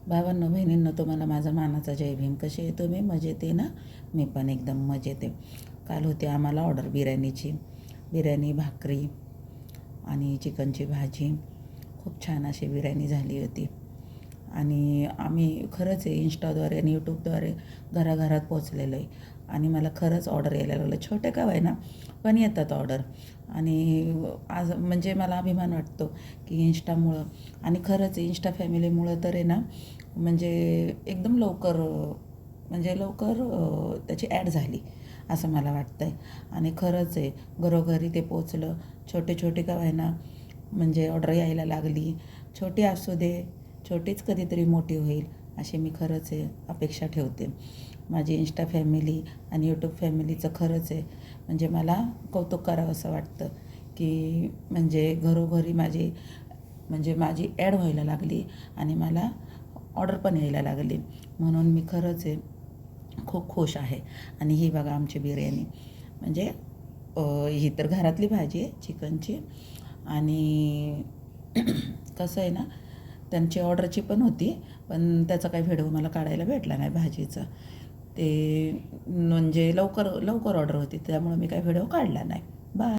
भावांनो बहिणींनो, तुम्हाला माझा मानाचा जय भीम. कसे आहे तुम्ही? मजेत आहे ना? मी पण एकदम मजेत आहे. काल होती आम्हाला ऑर्डर बिर्याणीची. बिर्याणी, भाकरी आणि चिकनची भाजी. खूप छान अशी बिर्याणी झाली होती. आणि आम्ही खरंच आहे इंस्टाद्वारे आणि यूट्यूबद्वारे घराघरात पोचलेलो आहे. आणि मला खरंच ऑर्डर यायला लागलं. छोटे का ना पण येतात ऑर्डर. आणि आज म्हणजे मला अभिमान वाटतो की इंस्टामुळं. आणि खरंच इंस्टा फॅमिलीमुळं तर आहे ना, म्हणजे एकदम लवकर म्हणजे लवकर त्याची ॲड झाली असं मला वाटतं आहे. आणि खरंच आहे घरोघरी ते पोचलं. छोटे छोटे का ना म्हणजे ऑर्डर यायला लागली. छोटी असू दे, छोटीच कधीतरी मोठी होईल अशी मी खरंच आहे अपेक्षा ठेवते. माझी इंस्टा फॅमिली आणि यूट्यूब फॅमिलीचं खरंच आहे म्हणजे मला कौतुक करावं असं वाटतं की म्हणजे घरोघरी माझी ॲड व्हायला लागली आणि मला ऑर्डर पण यायला लागली. म्हणून मी खरंच आहे खूप खुश आहे. आणि ही बघा आमची बिर्याणी. म्हणजे ही तर घरातली भाजी आहे चिकनची. आणि कसं आहे ना, त्यांची ऑर्डरची पण होती, पण त्याचा काही व्हिडिओ मला काढायला भेटला नाही भाजीचा. ते म्हणजे लवकर लवकर ऑर्डर होती त्यामुळे मी काही व्हिडिओ काढला नाही. बाय.